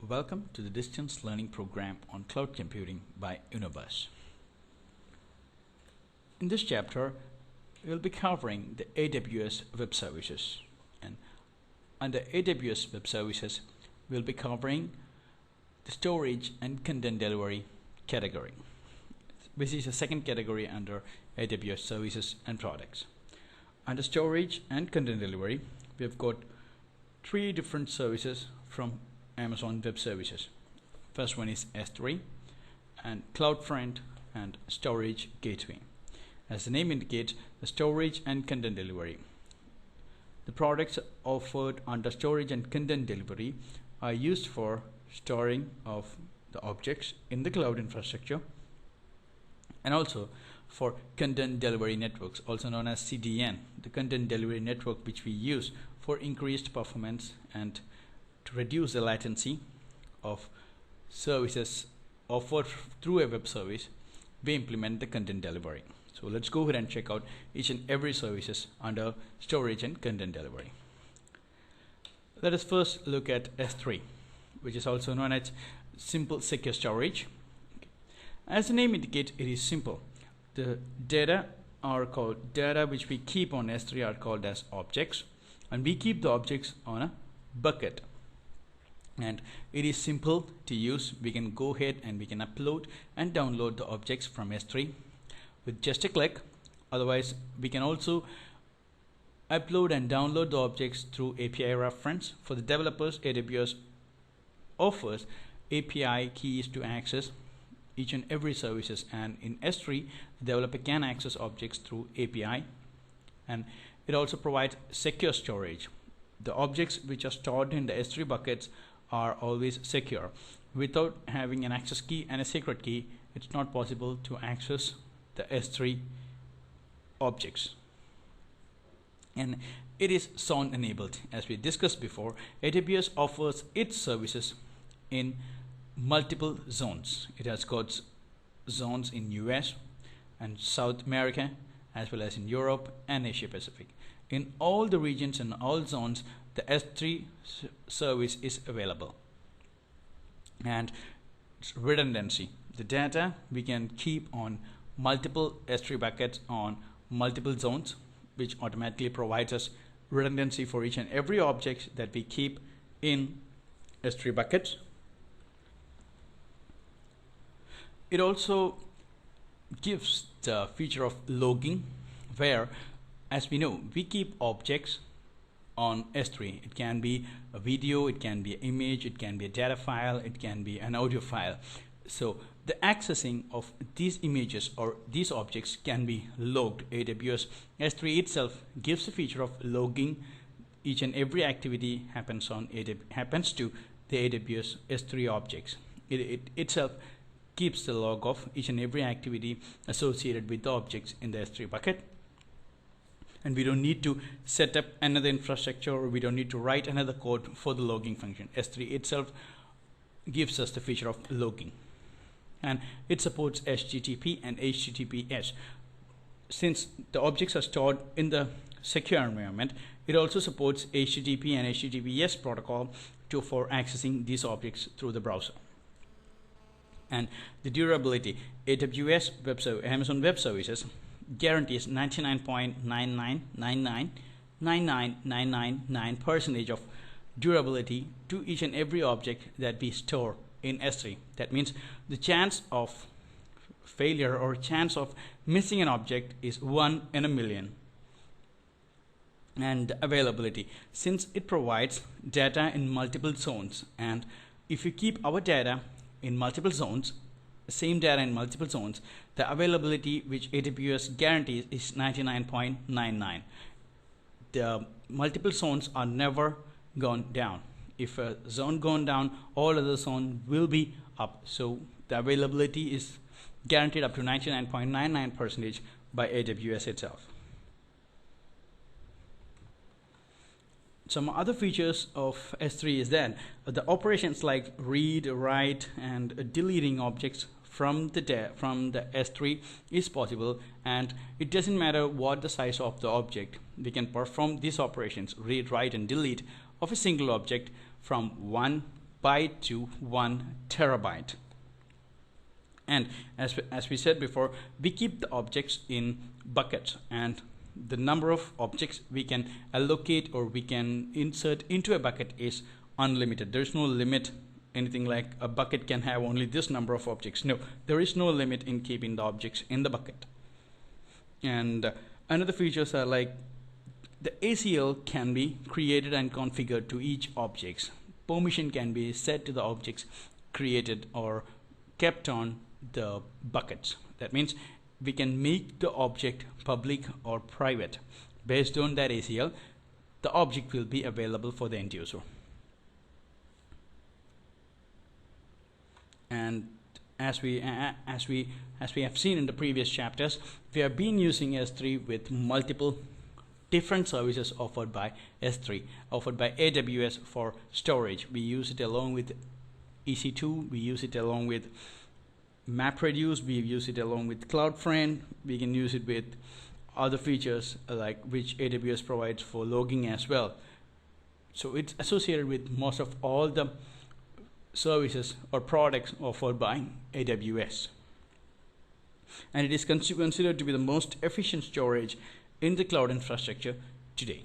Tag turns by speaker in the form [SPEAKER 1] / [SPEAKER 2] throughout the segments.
[SPEAKER 1] Welcome to the distance learning program on cloud computing by Unibus. In this chapter, we'll be covering the AWS Web Services, and under AWS Web Services, we'll be covering the storage and content delivery category, which is the second category under AWS Services and Products. Under storage and content delivery, we've got three different services from Amazon Web Services. First one is S3 and CloudFront and Storage Gateway. As the name indicates, the storage and content delivery. The products offered under storage and content delivery are used for storing of the objects in the cloud infrastructure and also for content delivery networks, also known as CDN, the content delivery network which we use for increased performance and to reduce the latency of services offered through a web service. We implement the content delivery. So let's go ahead and check out each and every services under storage and content delivery. Let us first look at S3, which is also known as simple secure storage. As the name indicates, it is simple. The data which we keep on S3 are called as objects, and we keep the objects on a bucket. And it is simple to use. We can go ahead and we can upload and download the objects from S3 with just a click. Otherwise, we can also upload and download the objects through API reference. For the developers, AWS offers API keys to access each and every services, and in S3 the developer can access objects through API, and it also provides secure storage. The objects which are stored in the S3 buckets are always secure. Without having an access key and a secret key, it's not possible to access the S3 objects. And it is zone enabled. As we discussed before, AWS offers its services in multiple zones. It has got zones in US and South America, as well as in Europe and Asia Pacific. In all the regions and all zones, the S3 service is available. And it's redundancy. The data we can keep on multiple S3 buckets on multiple zones, which automatically provides us redundancy for each and every object that we keep in S3 buckets. It also gives the feature of logging, where, as we know, we keep objects on S3. It can be a video, it can be an image, it can be a data file, it can be an audio file. So the accessing of these images or these objects can be logged. AWS S3 itself gives the feature of logging. Each and every activity happens to the AWS S3 objects. It itself keeps the log of each and every activity associated with the objects in the S3 bucket. And we don't need to set up another infrastructure, or we don't need to write another code for the logging function. S3 itself gives us the feature of logging. And it supports HTTP and HTTPS. Since the objects are stored in the secure environment, it also supports HTTP and HTTPS protocol for accessing these objects through the browser. And the durability, Amazon Web Services guarantees 99.99999999% of durability to each and every object that we store in S3. That means the chance of failure or chance of missing an object is 1 in a million. And availability, since it provides data in multiple zones, and if you keep our data in multiple zones, same data in multiple zones, the availability which AWS guarantees is 99.99. The multiple zones are never gone down. If a zone gone down, all other zones will be up. So the availability is guaranteed up to 99.99% by AWS itself. Some other features of S3 is that the operations like read, write, and deleting objects from the S3 is possible, and it doesn't matter what the size of the object. We can perform these operations, read, write, and delete, of a single object from one byte to 1 terabyte. And as we said before, we keep the objects in buckets, and the number of objects we can allocate or we can insert into a bucket is unlimited. There's no limit, anything like a bucket can have only this number of objects. No, there is no limit in keeping the objects in the bucket. And another features are like the ACL can be created and configured to each object. Permission can be set to the objects created or kept on the buckets. That means we can make the object public or private. Based on that ACL, the object will be available for the end user. And as we have seen in the previous chapters, we have been using S3 with multiple different services offered by S3, offered by AWS for storage. We use it along with EC2, we use it along with MapReduce, we use it along with CloudFront, we can use it with other features like which AWS provides for logging as well. So it's associated with most of all the services or products offered by AWS. And it is considered to be the most efficient storage in the cloud infrastructure today.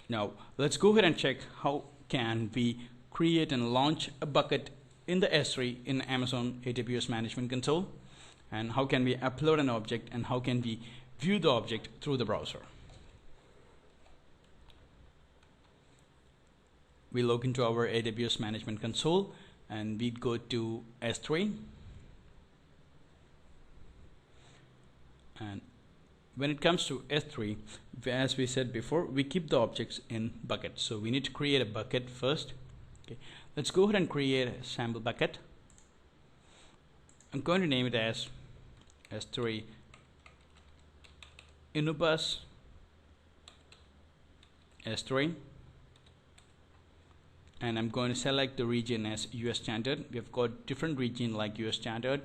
[SPEAKER 1] Now let's go ahead and check how can we create and launch a bucket in the S3 in Amazon AWS Management Console, and how can we upload an object, and how can we view the object through the browser. We log into our AWS Management Console and we go to S3, and when it comes to S3, as we said before, we keep the objects in buckets. So we need to create a bucket first. Okay, let's go ahead and create a sample bucket. I'm going to name it as S3 Inubus S3, and I'm going to select the region as US standard. We've got different region like US standard,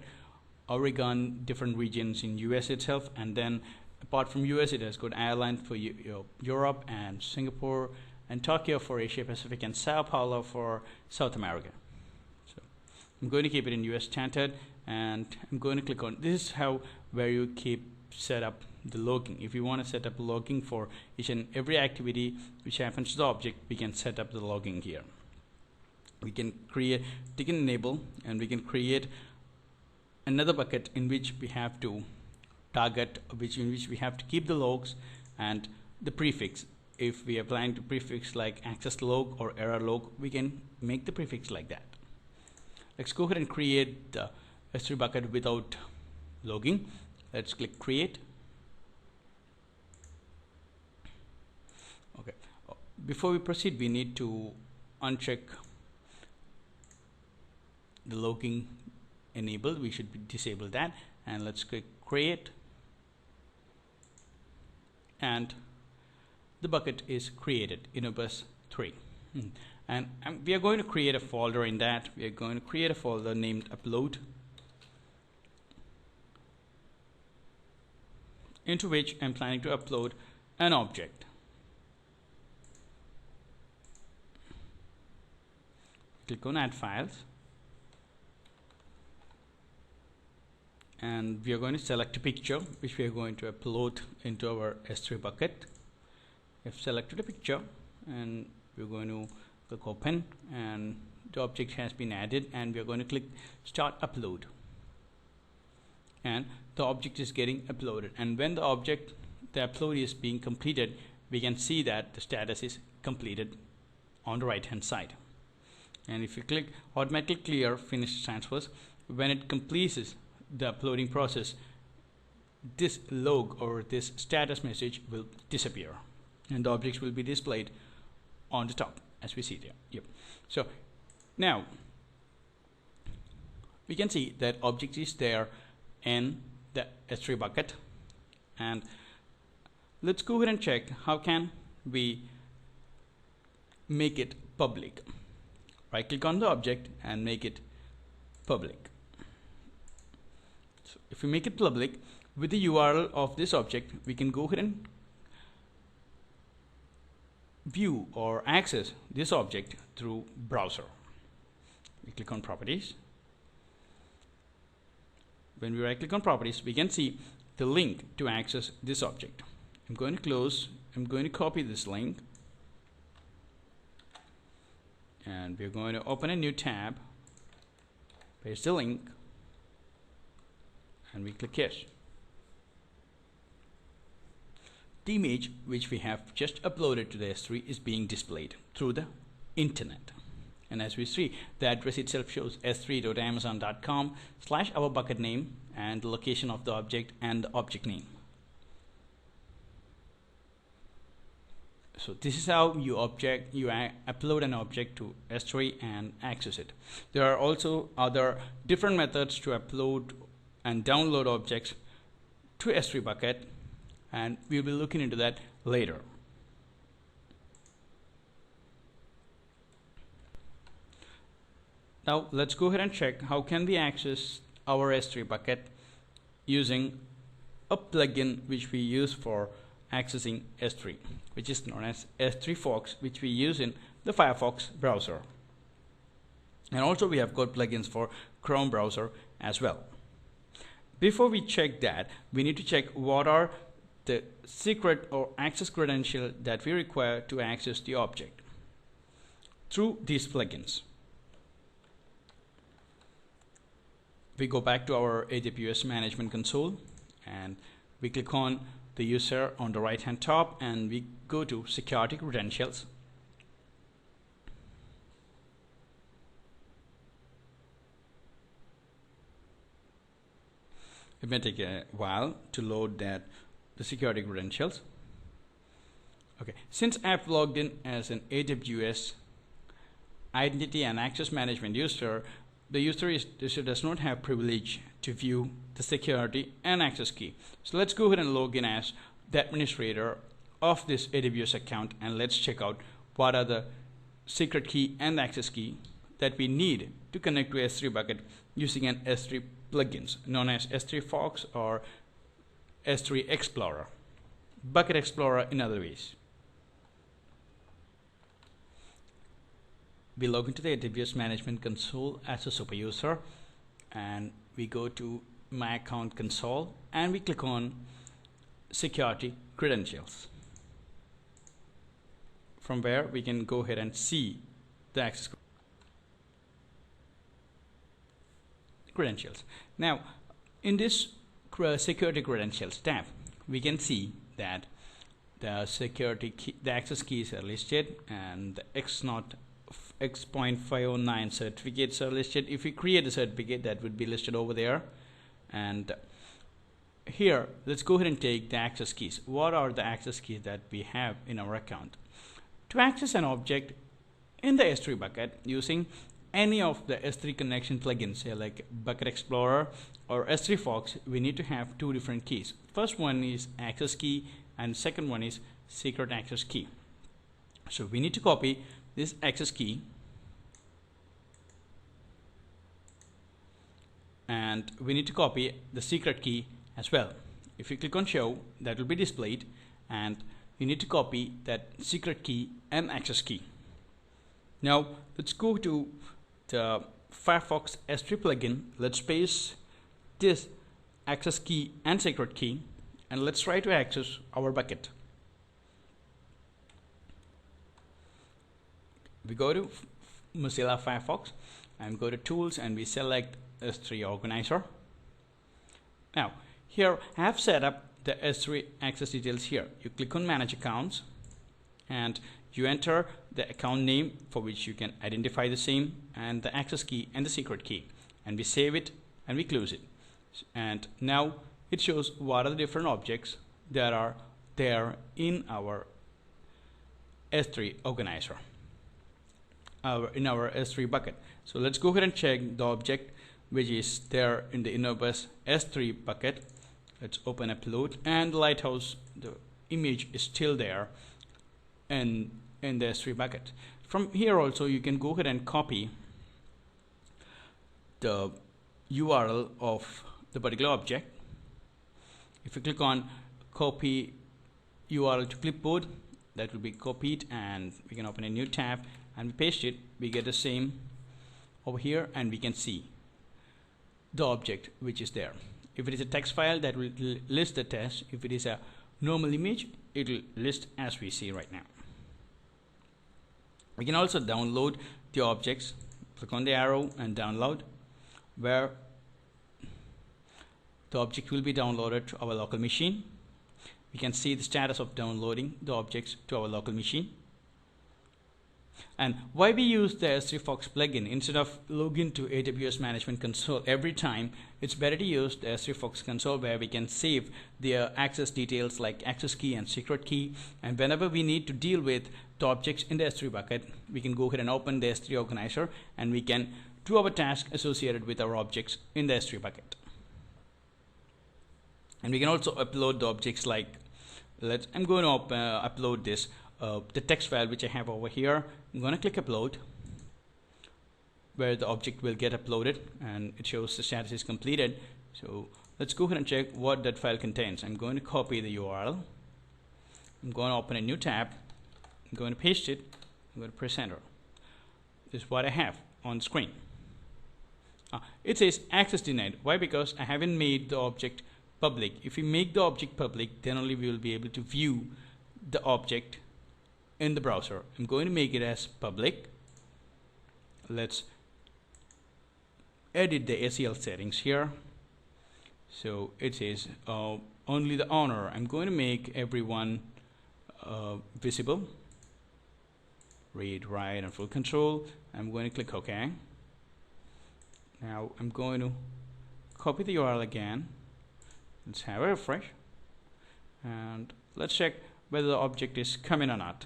[SPEAKER 1] Oregon, different regions in US itself, and then apart from US it has got Ireland for Europe, and Singapore and Tokyo for Asia Pacific, and Sao Paulo for South America. So I'm going to keep it in US standard, and I'm going to click on this is how where you set up the logging. If you want to set up logging for each and every activity which happens to the object, we can set up the logging here. We can create, we can enable, and we can create another bucket in which we have to target, in which we have to keep the logs and the prefix. If we are planning to prefix like access log or error log, we can make the prefix like that. Let's go ahead and create the S3 bucket without logging. Let's click create. Okay, before we proceed, we need to uncheck the logging enabled. We should disable that, and let's click create, and the bucket is created, Inubus 3. And we are going to create a folder in that. We are going to create a folder named upload, into which I'm planning to upload an object. Click on add files, and we are going to select a picture which we are going to upload into our S3 bucket. We've selected a picture, and we're going to click open, and the object has been added, and we're going to click start upload, and the object is getting uploaded. And when the upload is being completed, we can see that the status is completed on the right hand side. And if you click automatically clear finish transfers, when it completes the uploading process, this log or this status message will disappear, and the objects will be displayed on the top as we see there. Yep. So now we can see that object is there in the S3 bucket, and let's go ahead and check how can we make it public. Right click on the object and make it public. So if we make it public with the URL of this object, we can go ahead and view or access this object through browser. We click on properties. When we right click on properties, we can see the link to access this object. I'm going to close. I'm going to copy this link, and we're going to open a new tab, paste the link, and we click yes. The image which we have just uploaded to the S3 is being displayed through the internet. And as we see, the address itself shows s3.amazon.com/our bucket name and the location of the object and the object name. So this is how you upload an object to S3 and access it. There are also other different methods to upload and download objects to S3 bucket, and we'll be looking into that later. Now let's go ahead and check how can we access our S3 bucket using a plugin which we use for accessing S3, which is known as S3 Fox, which we use in the Firefox browser. And also we have got plugins for Chrome browser as well. Before we check that, we need to check what are the secret or access credential that we require to access the object through these plugins. We go back to our AWS management console and we click on the user on the right hand top, and we go to security credentials. It may take a while to load the security credentials. Okay, since I've logged in as an AWS identity and access management user, the user does not have privilege to view the security and access key. So let's go ahead and log in as the administrator of this AWS account, and let's check out what are the secret key and access key that we need to connect to S3 bucket using an S3 plugins known as S3 Fox or S3 Explorer, Bucket Explorer in other ways. We log into the AWS management console as a super user, and we go to my account console and we click on security credentials, from where we can go ahead and see the access credentials. Now in this security credentials tab, we can see that the security key, the access keys are listed, and the X.509 certificates are listed. If we create a certificate, that would be listed over there. And here, let's go ahead and take the access keys. What are the access keys that we have in our account? To access an object in the S3 bucket using any of the S3 connection plugins, say like Bucket Explorer or S3 Fox, we need to have two different keys. First one is access key, and second one is secret access key. So we need to copy this access key, and we need to copy the secret key as well. If you click on show, that will be displayed, and you need to copy that secret key and access key. Now let's go to the Firefox S3 plugin. Let's paste this access key and secret key, and let's try to access our bucket. We go to Mozilla Firefox and go to tools, and we select S3 organizer. Now here I have set up the S3 access details here. You click on manage accounts and you enter the account name for which you can identify the same, and the access key and the secret key, and we save it and we close it. And now it shows what are the different objects that are there in our S3 organizer, in our S3 bucket. So let's go ahead and check the object which is there in the innermost S3 bucket. Let's open upload, and lighthouse, the image is still there in the S3 bucket. From here also you can go ahead and copy the URL of the particular object. If you click on copy URL to clipboard, that will be copied, and we can open a new tab and we paste it. We get the same over here, and we can see the object which is there. If it is a text file, that will list the text. If it is a normal image, it will list as we see right now. We can also download the objects. Click on the arrow and download, where the object will be downloaded to our local machine. We can see the status of downloading the objects to our local machine. And why we use the S3 Fox plugin instead of login to AWS Management Console every time, it's better to use the S3 Fox console, where we can save the access details like access key and secret key. And whenever we need to deal with the objects in the S3 bucket, we can go ahead and open the S3 organizer, and we can do our task associated with our objects in the S3 bucket. And we can also upload the objects like, I'm going to upload this the text file which I have over here. I'm going to click upload, where the object will get uploaded and it shows the status is completed. So let's go ahead and check what that file contains. I'm going to copy the URL. I'm going to open a new tab. I'm going to paste it. I'm going to press enter. This is what I have on the screen. It says access denied. Why? Because I haven't made the object public. If we make the object public, then only we will be able to view the object in the browser. I'm going to make it as public. Let's edit the ACL settings here. So it says only the owner. I'm going to make everyone visible. Read, write, and full control. I'm going to click OK. Now I'm going to copy the URL again. Let's have a refresh, and let's check whether the object is coming or not.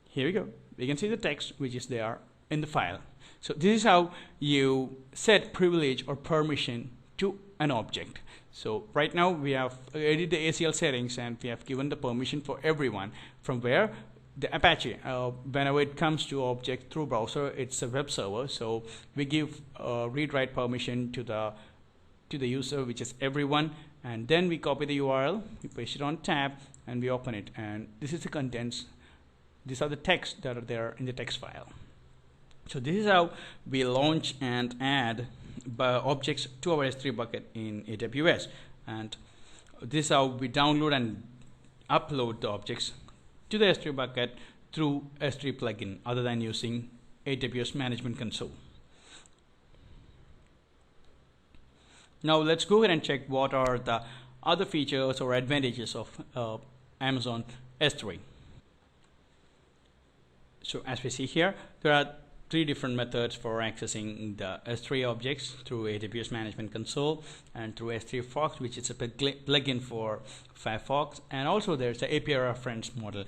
[SPEAKER 1] Here we go. We can see the text which is there in the file. So this is how you set privilege or permission to an object. So right now we have edited the ACL settings, and we have given the permission for everyone. From where the Apache, whenever it comes to object through browser, it's a web server. So we give read-write permission to the user, which is everyone, and then we copy the URL, we paste it on tab, and we open it, and this is the contents. These are the texts that are there in the text file. So this is how we launch and add objects to our S3 bucket in AWS, and this is how we download and upload the objects to the S3 bucket through S3 plugin, other than using AWS Management Console. Now let's go ahead and check what are the other features or advantages of Amazon S3. So as we see here, there are 3 different methods for accessing the S3 objects through AWS Management Console and through S3 Fox, which is a plugin for Firefox, and also there's the API reference model.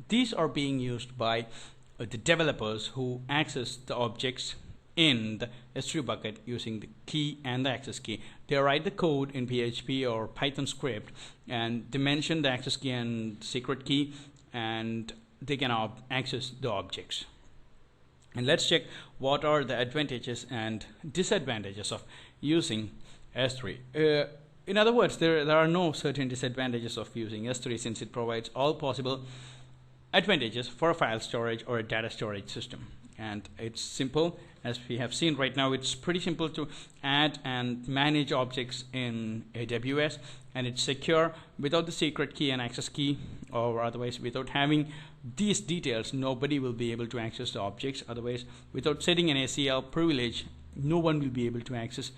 [SPEAKER 1] These are being used by the developers who access the objects in the S3 bucket using the key and the access key. They write the code in PHP or Python script, and they mention the access key and secret key, and they can access the objects. And let's check what are the advantages and disadvantages of using S3. In other words, there are no certain disadvantages of using S3, since it provides all possible advantages for a file storage or a data storage system. And it's simple. As we have seen right now, it's pretty simple to add and manage objects in AWS, and it's secure. Without the secret key and access key, or otherwise without having these details, nobody will be able to access the objects. Otherwise, without setting an ACL privilege, no one will be able to access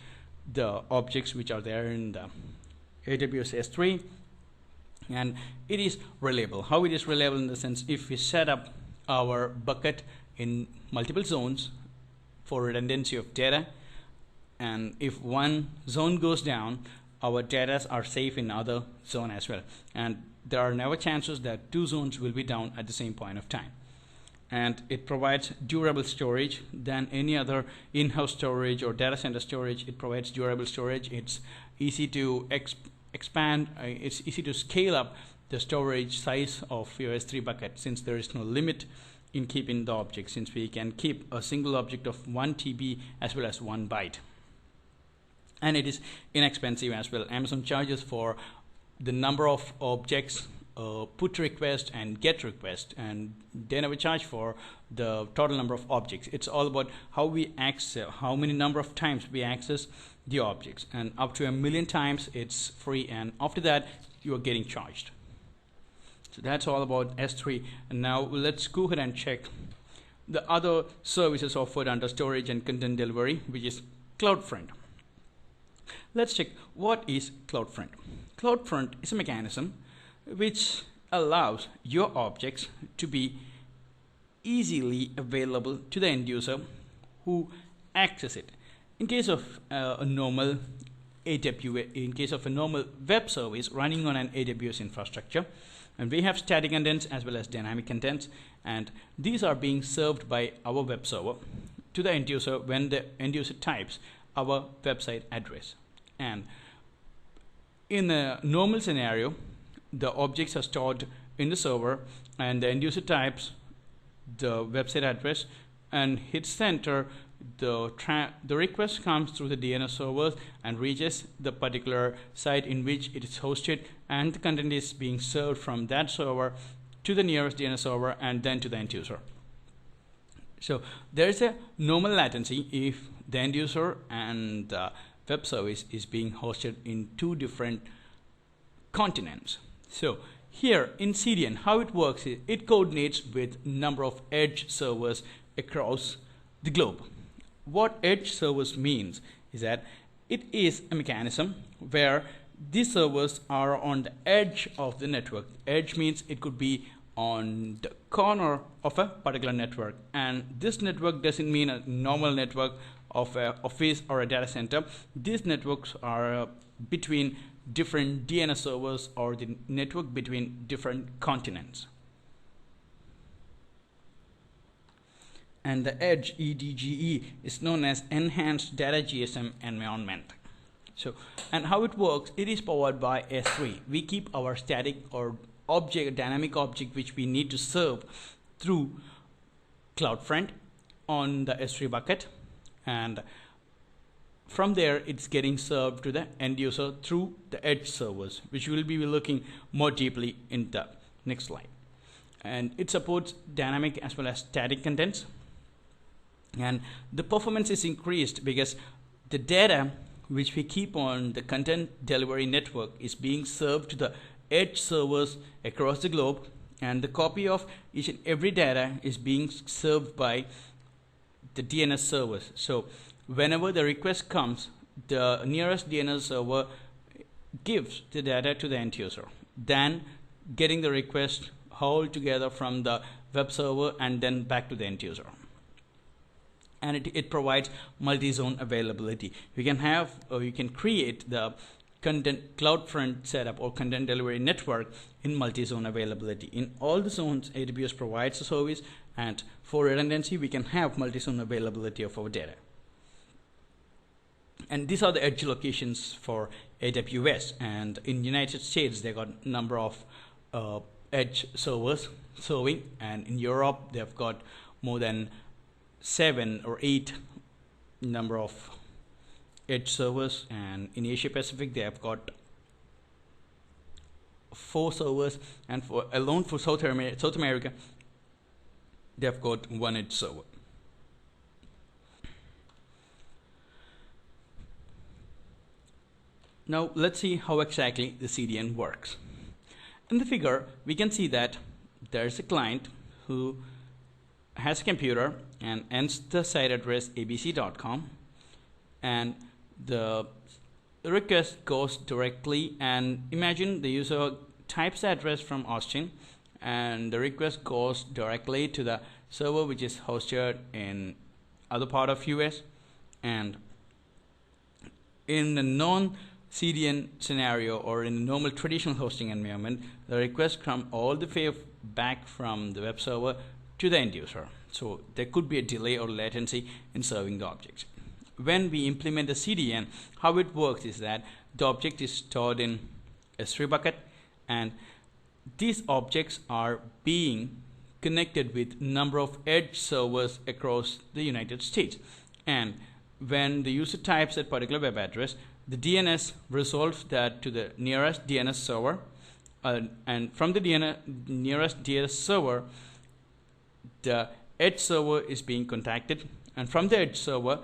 [SPEAKER 1] the objects which are there in the AWS S3. And it is reliable. How it is reliable? In the sense, if we set up our bucket in multiple zones for redundancy of data, and if one zone goes down, our data are safe in other zone as well, and there are never chances that 2 zones will be down at the same point of time. And it provides durable storage than any other in-house storage or data center storage. It provides durable storage. It's easy to expand, it's easy to scale up the storage size of your S3 bucket, since there is no limit in keeping the object, since we can keep a single object of 1 TB as well as 1 byte. And it is inexpensive as well. Amazon charges for the number of objects put request and get request, and they never charge for the total number of objects. It's all about how we access, how many number of times we access the objects, and up to 1,000,000 times it's free, and after that you are getting charged. So that's all about S3. And now let's go ahead and check the other services offered under storage and content delivery, which is CloudFront. Let's check what is CloudFront. CloudFront is a mechanism which allows your objects to be easily available to the end user who access it. In case of a normal web service running on an AWS infrastructure, and we have static contents as well as dynamic contents, and these are being served by our web server to the end user when the end user types our website address. And in a normal scenario, the objects are stored in the server, and the end user types the website address and hits enter. The request comes through the DNS servers and reaches the particular site in which it is hosted, and the content is being served from that server to the nearest DNS server and then to the end user. So there is a normal latency if the end user and the web service is being hosted in two different continents. So here in CDN, how it works is it coordinates with number of edge servers across the globe. What edge servers means is that it is a mechanism where these servers are on the edge of the network. Edge means it could be on the corner of a particular network, and this network doesn't mean a normal network of an office or a data center. These networks are between different DNS servers, or the network between different continents. And the edge EDGE is known as enhanced data GSM environment. So, and how it works, it is powered by S3. We keep our static or object, dynamic object, which we need to serve through CloudFront on the S3 bucket, and from there it's getting served to the end user through the edge servers, which we will be looking more deeply in the next slide. And it supports dynamic as well as static contents, and the performance is increased because the data which we keep on the content delivery network is being served to the edge servers across the globe, and the copy of each and every data is being served by the DNS servers. So whenever the request comes, the nearest DNS server gives the data to the end user, then getting the request all together from the web server and then back to the end user. And it provides multi-zone availability. You can have, or you can create the content CloudFront setup or content delivery network in multi-zone availability. In all the zones, AWS provides a service, and for redundancy, we can have multi-zone availability of our data. And these are the edge locations for AWS. And in United States, they got a number of edge servers serving, and in Europe, they've got more than 7 or 8 number of edge servers, and in Asia Pacific they have got 4 servers, and for South America they have got 1 edge server. Now let's see how exactly the CDN works. In the figure we can see that there's a client who has a computer and enters the site address abc.com, and the request goes directly, and imagine the user types the address from Austin, and the request goes directly to the server which is hosted in other part of US. And in the non-CDN scenario, or in the normal traditional hosting environment, the request come all the way back from the web server to the end user. So there could be a delay or latency in serving the objects. When we implement the CDN, how it works is that the object is stored in S3 bucket, and these objects are being connected with number of edge servers across the United States. And when the user types a particular web address, the DNS resolves that to the nearest DNS server, and from the nearest DNS server, the edge server is being contacted, and from the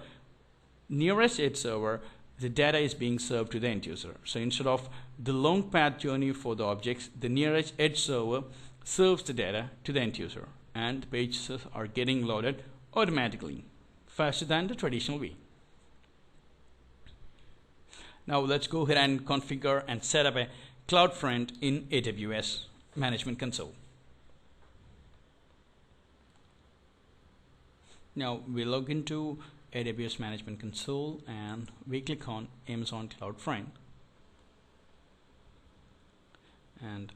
[SPEAKER 1] nearest edge server, the data is being served to the end user. So instead of the long path journey for the objects, the nearest edge server serves the data to the end user, and the pages are getting loaded automatically, faster than the traditional way. Now let's go ahead and configure and set up a CloudFront in AWS Management Console. Now we log into AWS Management Console and we click on Amazon CloudFront. And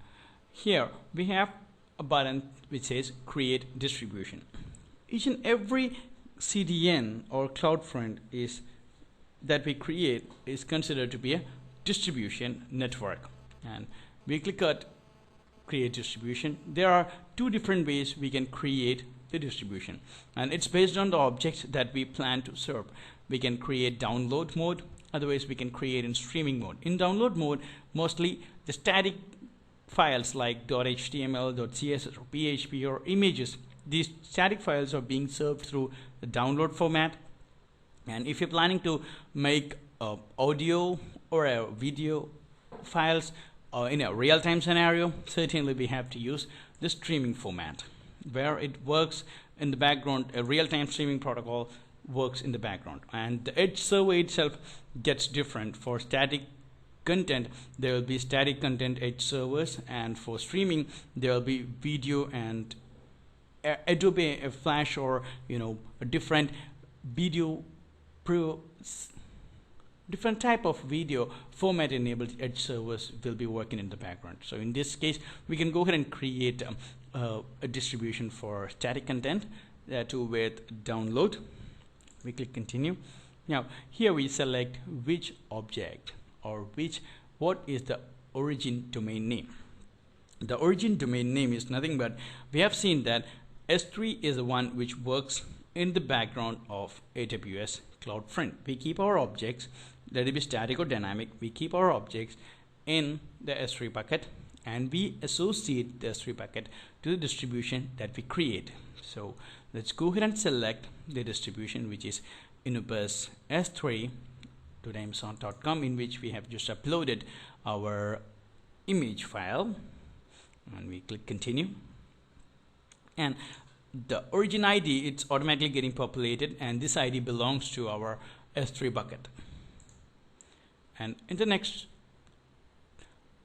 [SPEAKER 1] here we have a button which says Create Distribution. Each and every CDN or CloudFront that we create is considered to be a distribution network. And we click on Create Distribution. There are two different ways we can create the distribution, and it's based on the objects that we plan to serve. We can create download mode, otherwise we can create in streaming mode. In download mode, mostly the static files like .html, .css, or PHP, or images, these static files are being served through the download format. And if you're planning to make audio or a video files in a real-time scenario, certainly we have to use the streaming format, where it works in the background. A real-time streaming protocol works in the background, and the edge server itself gets different. For static content, there will be static content edge servers, and for streaming there will be video and Adobe Flash, or a different different type of video format enabled edge servers will be working in the background. So in this case, we can go ahead and create a distribution for static content with download. We click continue. Now here we select which object or what is the origin domain name. The origin domain name is nothing but, we have seen that S3 is the one which works in the background of AWS CloudFront. We keep our objects, let it be static or dynamic, we keep our objects in the S3 bucket, and we associate the S3 bucket to the distribution that we create. So let's go ahead and select the distribution, which is Inubus S3 to Amazon.com, in which we have just uploaded our image file, and we click continue. And the origin ID, it's automatically getting populated, and this ID belongs to our S3 bucket. And in the next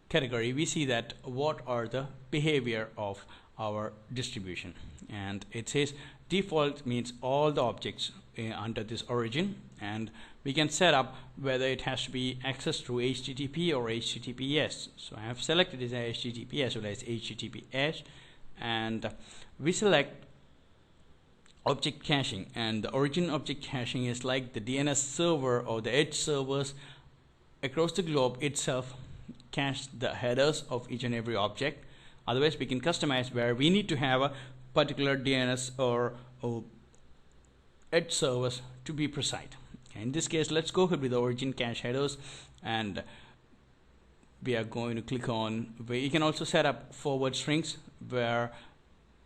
[SPEAKER 1] category, we see that what are the behavior of our distribution, and it says default means all the objects under this origin, and we can set up whether it has to be accessed through HTTP or HTTPS. So I have selected it as HTTPS, so that's HTTPS, and we select object caching, and the origin object caching is like the DNS server or the edge servers across the globe itself cache the headers of each and every object. Otherwise we can customize where we need to have a particular DNS or edge servers to be precise. In this case, let's go ahead with the origin cache headers, and we are going to click on where you can also set up forward strings, where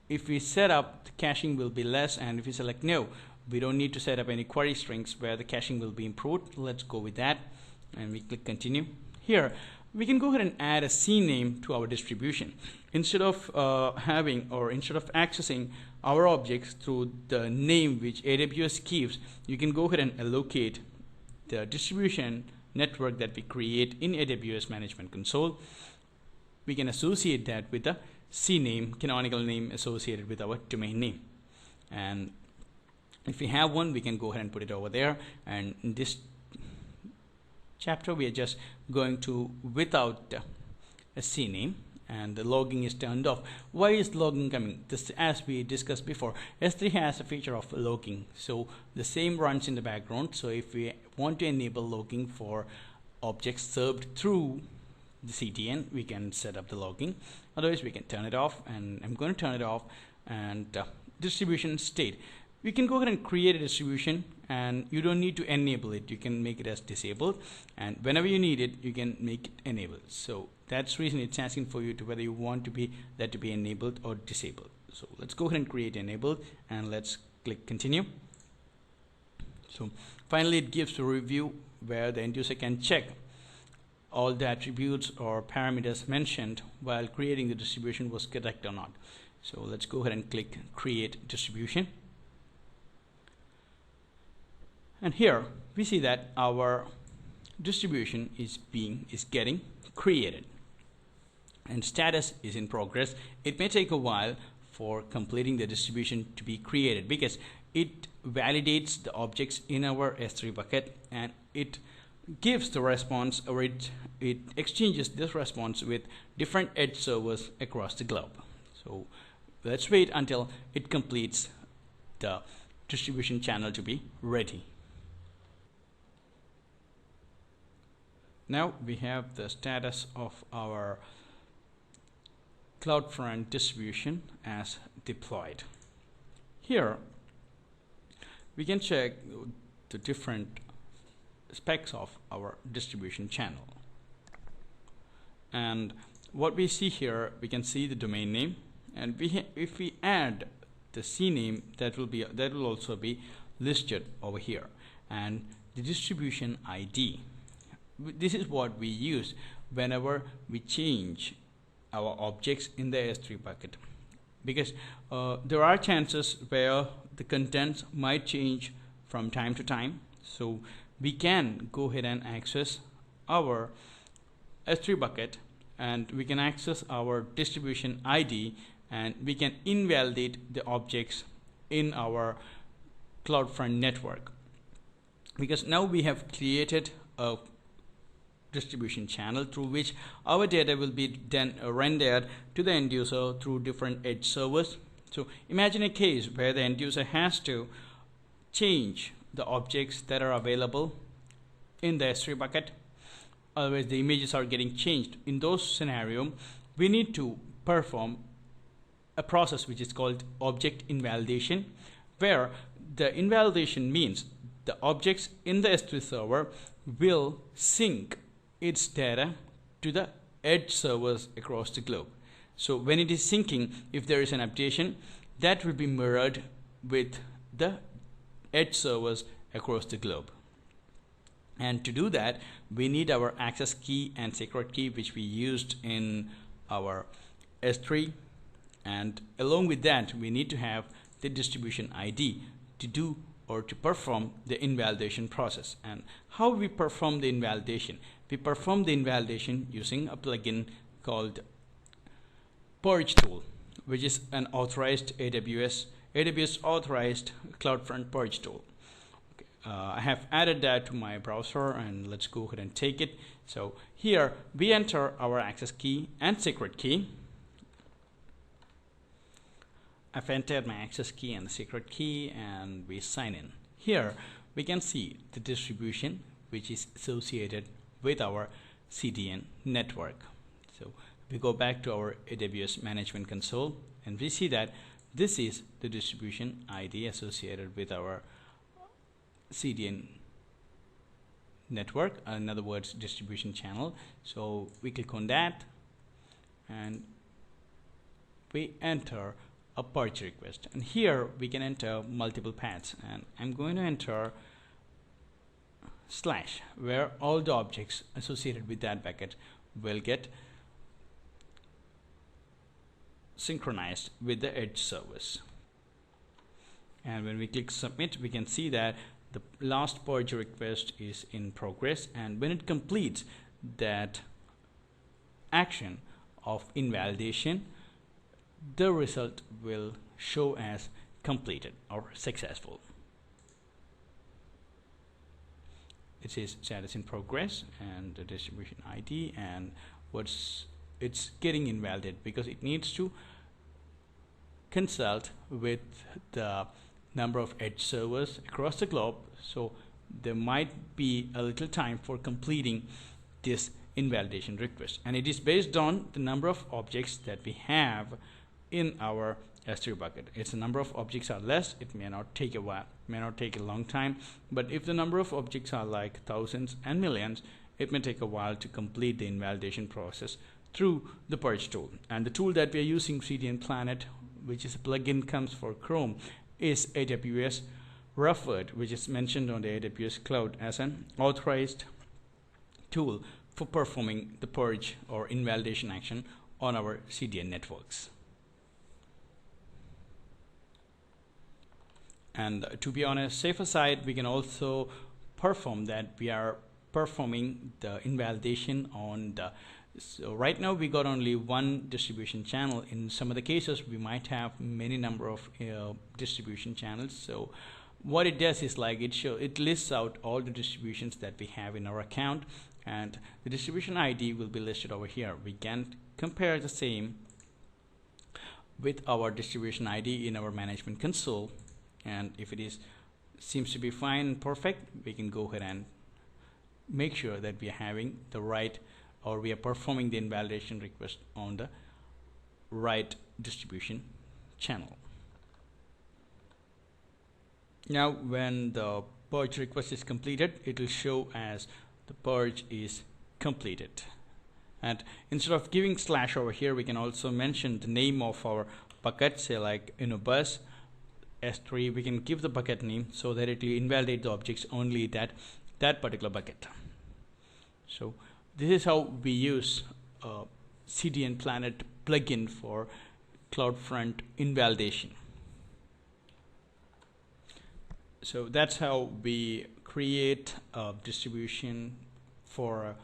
[SPEAKER 1] if we set up, the caching will be less, and if we select no, we don't need to set up any query strings where the caching will be improved. Let's go with that, and we click continue. Here we can go ahead and add a CNAME to our distribution. Instead of accessing our objects through the name which AWS gives, you can go ahead and allocate the distribution network that we create in AWS Management Console. We can associate that with the CNAME, canonical name associated with our domain name, and if we have one, we can go ahead and put it over there. And in this chapter, we are just going to without a CNAME, and the logging is turned off. Why is logging coming? This, as we discussed before, S3 has a feature of logging, so the same runs in the background. So if we want to enable logging for objects served through the CDN, we can set up the logging. Otherwise we can turn it off, and I'm going to turn it off. And distribution state, we can go ahead and create a distribution, and you don't need to enable it. You can make it as disabled, and whenever you need it, you can make it enabled. So that's the reason it's asking for you to whether you want to be that to be enabled or disabled. So let's go ahead and create enabled, and let's click continue. So finally it gives a review where the end user can check all the attributes or parameters mentioned while creating the distribution was correct or not. So let's go ahead and click create distribution, and here we see that our distribution is getting created and status is in progress. It may take a while for completing the distribution to be created because it validates the objects in our S3 bucket, and it gives the response, or it exchanges this response with different edge servers across the globe. So let's wait until it completes the distribution channel to be ready. Now we have the status of our CloudFront distribution as deployed. Here we can check the different specs of our distribution channel, and what we see here, we can see the domain name, and if we add the CNAME, that will also be listed over here, and the distribution ID. This is what we use whenever we change our objects in the S3 bucket, because there are chances where the contents might change from time to time. So we can go ahead and access our S3 bucket, and we can access our distribution ID, and we can invalidate the objects in our CloudFront network, because now we have created a distribution channel through which our data will be then rendered to the end user through different edge servers. So imagine a case where the end user has to change the objects that are available in the S3 bucket, otherwise the images are getting changed. In those scenarios, we need to perform a process which is called object invalidation, where the invalidation means the objects in the S3 server will sync its data to the edge servers across the globe. So when it is syncing, if there is an updation, that will be mirrored with the edge servers across the globe. And to do that, we need our access key and secret key, which we used in our S3, and along with that we need to have the distribution ID to do or to perform the invalidation process. And how we perform the invalidation? We perform the invalidation using a plugin called Purge tool, which is an authorized AWS authorized CloudFront Purge tool. Okay. I have added that to my browser, and let's go ahead and take it. So here we enter our access key and secret key. I've entered my access key and the secret key, and we sign in. Here we can see the distribution which is associated with our CDN network. So we go back to our AWS management console, and we see that this is the distribution ID associated with our CDN network, in other words distribution channel. So we click on that and we enter a purge request, and here we can enter multiple paths, and I'm going to enter / where all the objects associated with that bucket will get synchronized with the edge servers. And when we click submit, we can see that the last purge request is in progress, and when it completes that action of invalidation, the result will show as completed or successful. It says status in progress and the distribution ID, and it's getting invalidated because it needs to consult with the number of edge servers across the globe. So there might be a little time for completing this invalidation request, and it is based on the number of objects that we have in our S3 bucket. If the number of objects are less, it may not take a while, may not take a long time, but if the number of objects are like thousands and millions, it may take a while to complete the invalidation process through the Purge tool. And the tool that we are using, CDN Planet, which is a plugin comes for Chrome, is AWS referred, which is mentioned on the AWS cloud as an authorized tool for performing the purge or invalidation action on our CDN networks. And to be on a safer side, we can also perform that. We are performing the invalidation on the, so right now we got only one distribution channel. In some of the cases we might have many number of distribution channels. So what it does is like it lists out all the distributions that we have in our account, and the distribution ID will be listed over here. We can compare the same with our distribution ID in our management console, and if it seems to be fine and perfect, we can go ahead and make sure that we are having the right, or we are performing the invalidation request on the right distribution channel. Now when the purge request is completed, it will show as the purge is completed. And instead of giving slash over here, we can also mention the name of our bucket, say like bus S3. We can give the bucket name so that it will invalidate the objects only that particular bucket. So this is how we use CDN Planet plugin for CloudFront invalidation. So that's how we create a distribution for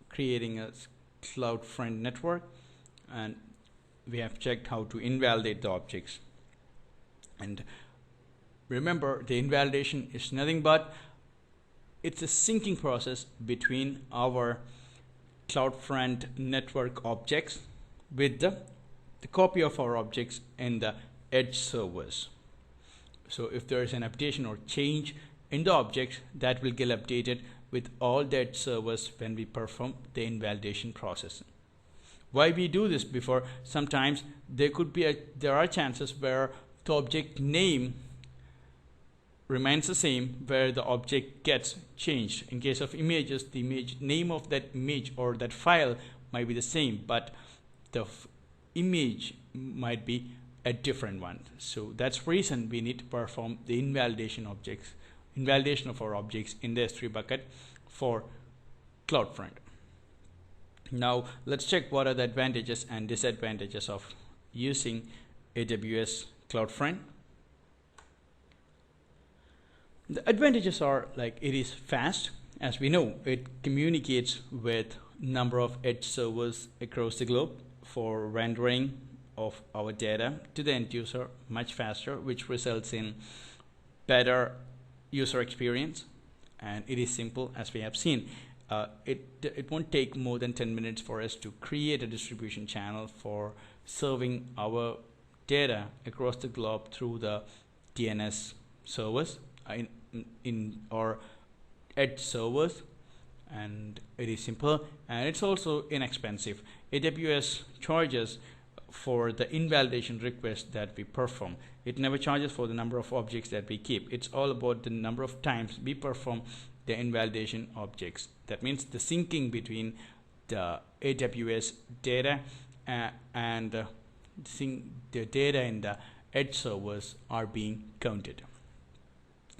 [SPEAKER 1] creating a CloudFront network, and we have checked how to invalidate the objects. And remember, the invalidation is nothing but it's a syncing process between our CloudFront network objects with the copy of our objects in the edge servers. So if there is an updation or change in the object, that will get updated with all the edge servers when we perform the invalidation process. Why we do this? Before, sometimes there are chances where the object name remains the same, where the object gets changed. In case of images, the image name of that image or that file might be the same, but the image might be a different one. So that's the reason we need to perform the invalidation of our objects in the S3 bucket for CloudFront. Now let's check what are the advantages and disadvantages of using AWS CloudFront. The advantages are like it is fast. As we know, it communicates with number of edge servers across the globe for rendering of our data to the end user much faster, which results in better user experience. And it is simple, as we have seen. It won't take more than 10 minutes for us to create a distribution channel for serving our data across the globe through the DNS servers in our edge servers, and it is simple and it's also inexpensive. AWS charges for the invalidation request that we perform. It never charges for the number of objects that we keep. It's all about the number of times we perform the invalidation objects. That means the syncing between the AWS data and the data in the edge servers are being counted.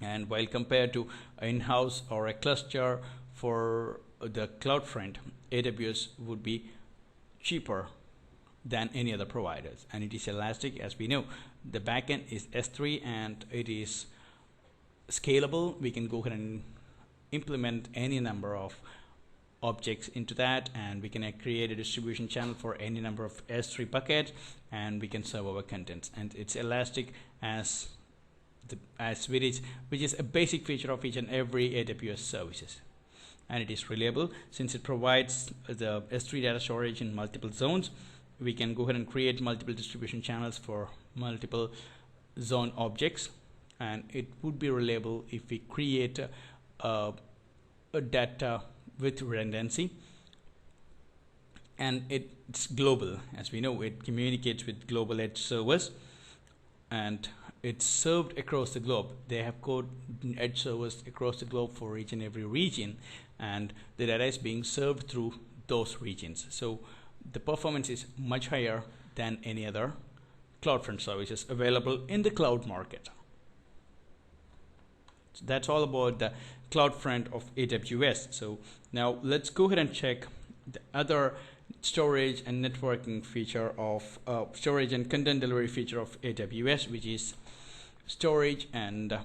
[SPEAKER 1] And while compared to in-house or a cluster for the CloudFront, AWS would be cheaper than any other providers, and it is elastic. As we know, the backend is S3 and it is scalable. We can go ahead and implement any number of objects into that, and we can create a distribution channel for any number of S3 buckets, and we can serve our contents. And it's elastic which is a basic feature of each and every AWS services. And it is reliable since it provides the S3 data storage in multiple zones. We can go ahead and create multiple distribution channels for multiple zone objects, and it would be reliable if we create a data with redundancy. And it's global. As we know, it communicates with global edge servers, and it's served across the globe. They have code edge servers across the globe for each and every region, and the data is being served through those regions. So the performance is much higher than any other CloudFront services available in the cloud market. So that's all about the CloudFront of AWS. So now let's go ahead and check the other storage and networking feature of storage and content delivery feature of AWS, which is storage and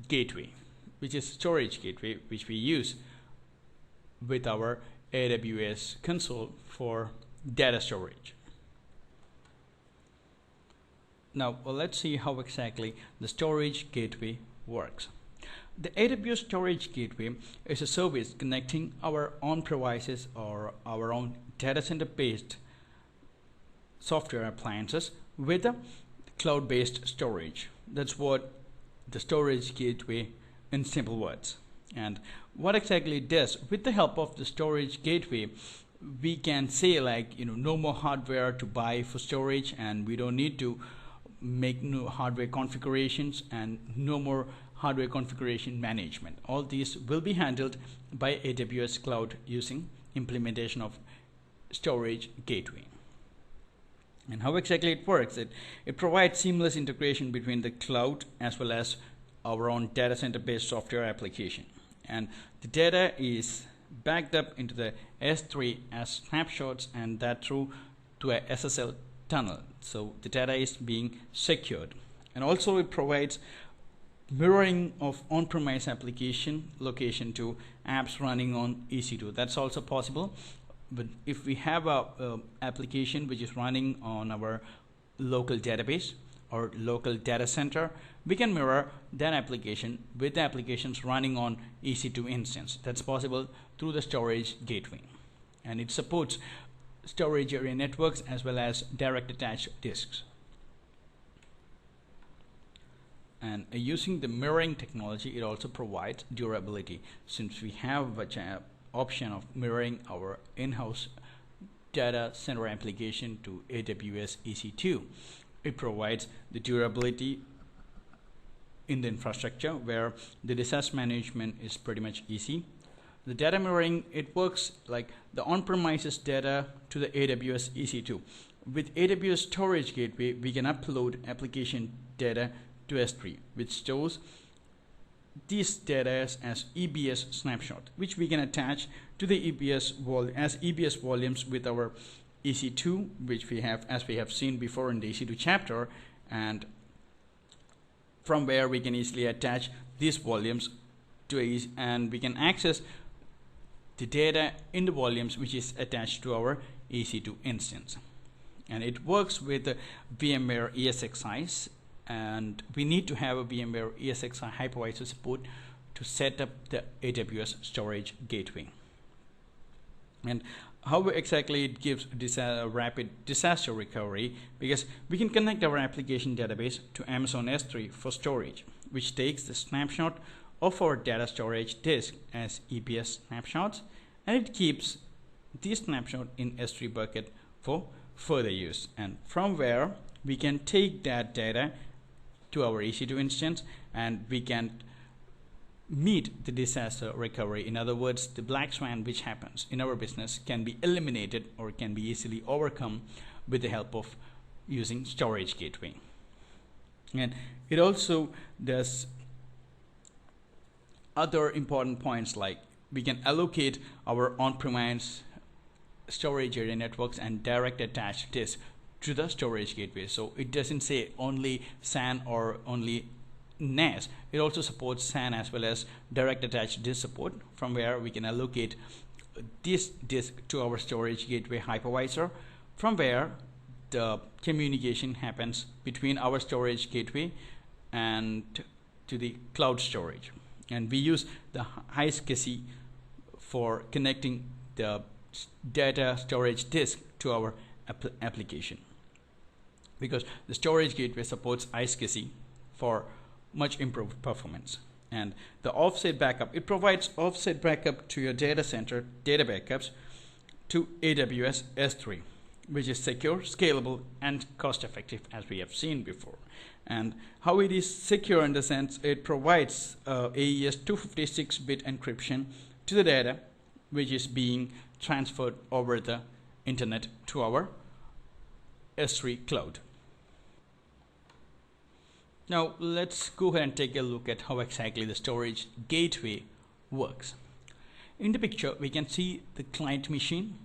[SPEAKER 1] gateway, which is storage gateway, which we use with our AWS console for data storage. Now let's see how exactly the storage gateway works. The AWS Storage Gateway is a service connecting our on-premises or our own data center based software appliances with the cloud-based storage. That's what the storage gateway in simple words. And what exactly it does, with the help of the storage gateway, we can say like, no more hardware to buy for storage, and we don't need to make new hardware configurations and no more hardware configuration management. All these will be handled by AWS Cloud using implementation of storage gateway. And how exactly it works, it provides seamless integration between the cloud as well as our own data center based software application, and the data is backed up into the S3 as snapshots, and that through to a SSL tunnel, so the data is being secured. And also it provides mirroring of on-premise application location to apps running on EC2. That's also possible, but if we have a application which is running on our local database or local data center, we can mirror that application with the applications running on EC2 instance. That's possible through the storage gateway, and it supports storage area networks as well as direct attached disks. And using the mirroring technology, it also provides durability, since we have an option of mirroring our in-house data center application to AWS EC2. It provides the durability in the infrastructure where the disaster management is pretty much easy. The data mirroring, it works like the on-premises data to the AWS EC2. With AWS Storage Gateway, we can upload application data to S3, which stores these data as EBS snapshot, which we can attach to the EBS volumes with our EC2, which we have, as we have seen before in the EC2 chapter, and from where we can easily attach these volumes to and we can access the data in the volumes which is attached to our EC2 instance. And it works with the VMware ESXi, and we need to have a VMware ESXi hypervisor support to set up the AWS storage gateway. And how exactly it gives rapid disaster recovery, because we can connect our application database to Amazon S3 for storage, which takes the snapshot of our data storage disk as EBS snapshots, and it keeps this snapshot in S3 bucket for further use, and from where we can take that data to our EC2 instance, and we can meet the disaster recovery. In other words, the black swan which happens in our business can be eliminated or can be easily overcome with the help of using storage gateway. And it also does other important points, like we can allocate our on-premise storage area networks and direct attached disks to the storage gateway. So it doesn't say only SAN or only NAS. It also supports SAN as well as direct attached disk support, from where we can allocate this disk to our storage gateway hypervisor, from where the communication happens between our storage gateway and to the cloud storage. And we use the high-SCSI for connecting the data storage disk to our application, because the storage gateway supports iSCSI for much improved performance. And the offset backup, it provides offset backup to your data center data backups to AWS S3, which is secure, scalable, and cost effective, as we have seen before. And how it is secure in the sense it provides AES 256-bit encryption to the data which is being transferred over the internet to our S3 cloud. Now let's go ahead and take a look at how exactly the storage gateway works. In the picture, we can see the client machine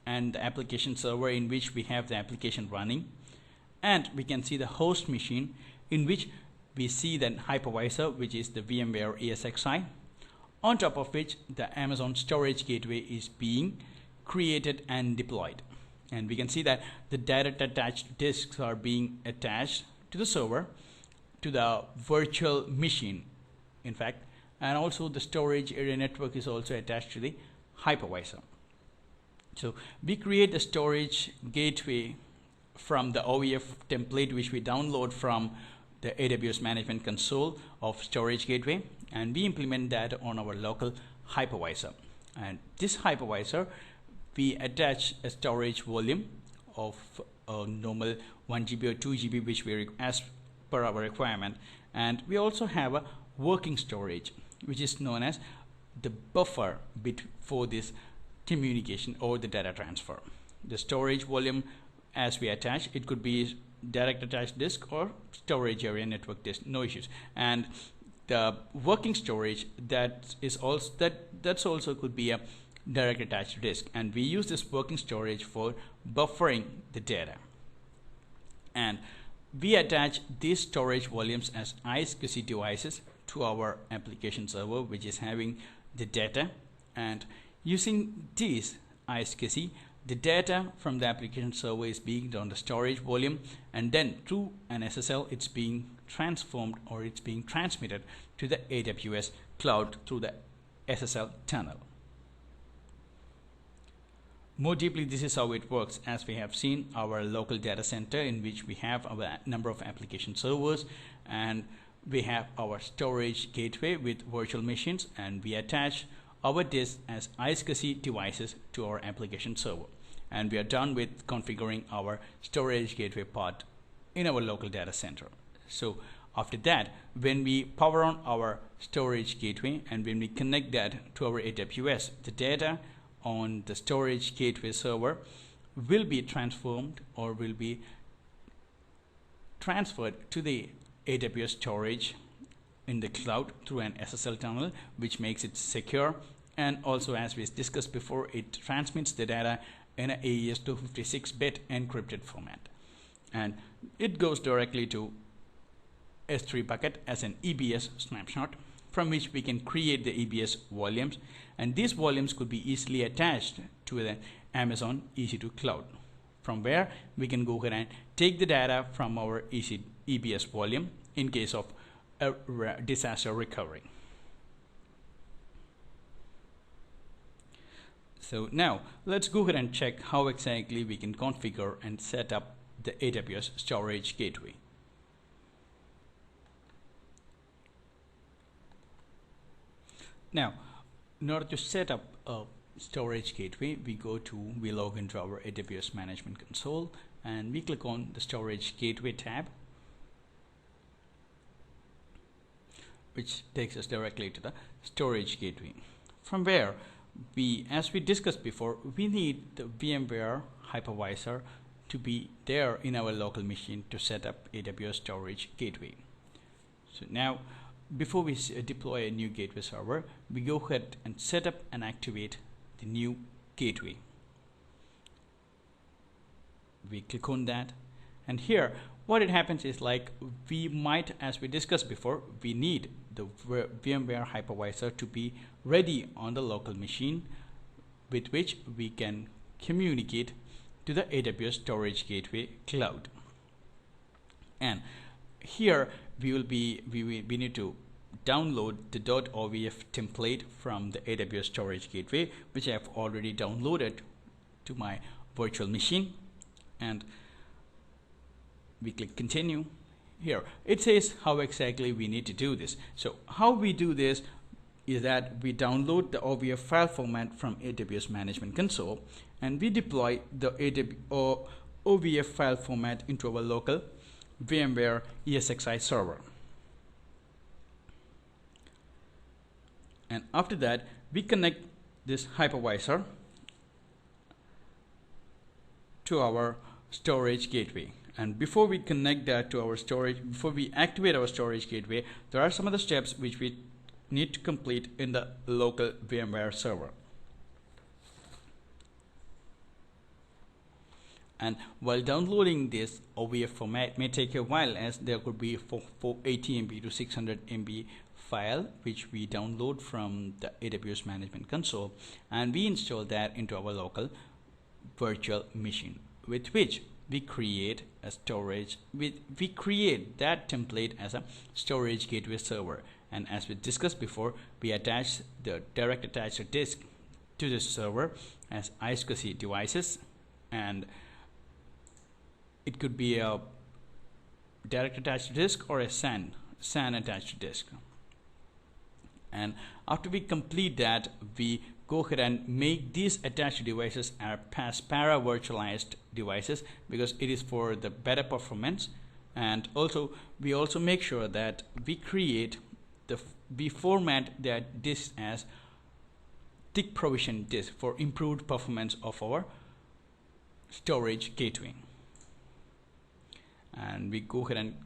[SPEAKER 1] and the application server in which we have the application running, and we can see the host machine in which we see the hypervisor, which is the VMware ESXi, on top of which the Amazon storage gateway is being created and deployed. And we can see that the direct attached disks are being attached to the server, to the virtual machine, in fact, and also the storage area network is also attached to the hypervisor. So we create the storage gateway from the OVF template which we download from the AWS Management Console of Storage Gateway, and we implement that on our local hypervisor. And this hypervisor, we attach a storage volume of a normal 1 GB or 2 GB, which we as per our requirement, and we also have a working storage, which is known as the buffer bit for this communication or the data transfer. The storage volume, as we attach, it could be direct attached disk or storage area network disk, no issues. And the working storage, that's also could be a direct attached disk, and we use this working storage for buffering the data. And we attach these storage volumes as iSCSI devices to our application server, which is having the data, and using these iSCSI, the data from the application server is being on the storage volume, and then through an SSL it's being transformed or it's being transmitted to the AWS cloud through the SSL tunnel. More deeply, this is how it works. As we have seen, our local data center in which we have our number of application servers, and we have our storage gateway with virtual machines, and we attach our disks as iSCSI devices to our application server, and we are done with configuring our storage gateway part in our local data center. So after that, when we power on our storage gateway and when we connect that to our AWS, the data on the storage gateway server will be transformed or will be transferred to the AWS storage in the cloud through an SSL tunnel, which makes it secure. And also, as we discussed before, it transmits the data in an AES 256-bit encrypted format, and it goes directly to S3 bucket as an EBS snapshot, from which we can create the EBS volumes, and these volumes could be easily attached to the Amazon EC2 cloud, from where we can go ahead and take the data from our EBS volume in case of a disaster recovery. So now let's go ahead and check how exactly we can configure and set up the AWS storage gateway. Now, in order to set up a storage gateway, we log into our AWS Management Console, and we click on the Storage Gateway tab, which takes us directly to the storage gateway. From where as we discussed before, we need the VMware hypervisor to be there in our local machine to set up AWS storage gateway. So now, before we deploy a new gateway server, we go ahead and set up and activate the new gateway. We click on that, and here what it happens is, like, we might, as we discussed before, we need the VMware hypervisor to be ready on the local machine with which we can communicate to the AWS storage gateway cloud. And here we need to download the .ovf template from the AWS storage gateway, which I have already downloaded to my virtual machine, and we click continue. Here it says how exactly we need to do this. So how we do this is that we download the OVF file format from AWS Management Console, and we deploy the OVF file format into our local VMware ESXi server. And after that, we connect this hypervisor to our storage gateway. And before we connect that to our storage, before we activate our storage gateway, there are some other steps which we need to complete in the local VMware server. And while downloading this OVF format may take a while, as there could be 480 MB to 600 MB file which we download from the AWS Management Console, and we install that into our local virtual machine, with which we create a storage. We create that template as a storage gateway server, and as we discussed before, we attach the direct attached disk to this server as I2C devices, and it could be a direct attached disk or a SAN attached disk. And after we complete that, we go ahead and make these attached devices as para virtualized devices, because it is for the better performance. And also we also make sure that we format that disk as thick provision disk for improved performance of our storage gateway. And we go ahead and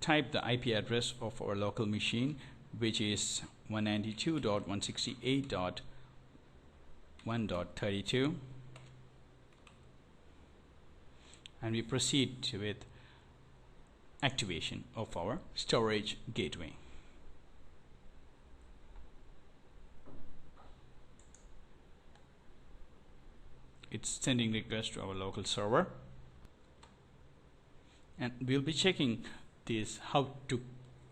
[SPEAKER 1] type the IP address of our local machine, which is 192.168.1.32, and we proceed with activation of our storage gateway. It's sending request to our local server, and we'll be checking this how to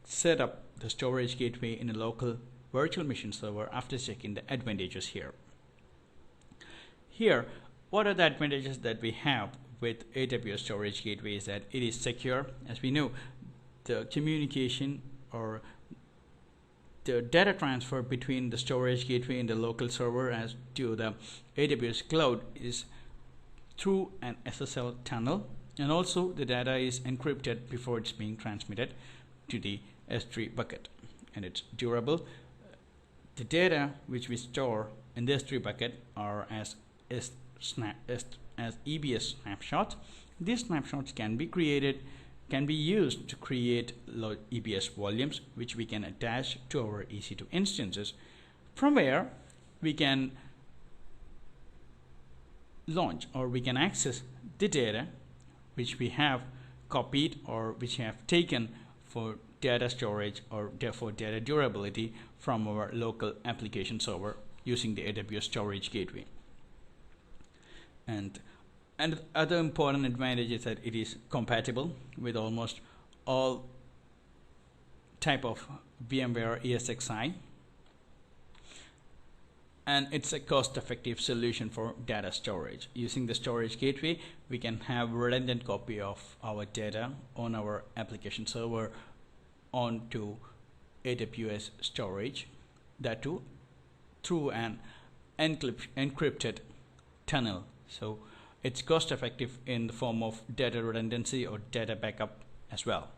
[SPEAKER 1] set up the storage gateway in a local virtual machine server after checking the advantages here. Here, what are the advantages that we have with AWS storage gateway is that it is secure. As we know, the communication or the data transfer between the storage gateway and the local server as to the AWS cloud is through an SSL tunnel, and also the data is encrypted before it's being transmitted to the S3 bucket, and it's durable. The data which we store in the S3 bucket are as EBS snapshots. These snapshots can be used to create EBS volumes, which we can attach to our EC2 instances, from where we can launch or we can access the data which we have copied or which we have taken for data storage or for data durability from our local application server using the AWS storage gateway. And other important advantage is that it is compatible with almost all type of VMware ESXi, and it's a cost-effective solution for data storage. Using the storage gateway, we can have redundant copy of our data on our application server onto AWS storage, that too through an encrypted tunnel. So it's cost effective in the form of data redundancy or data backup as well.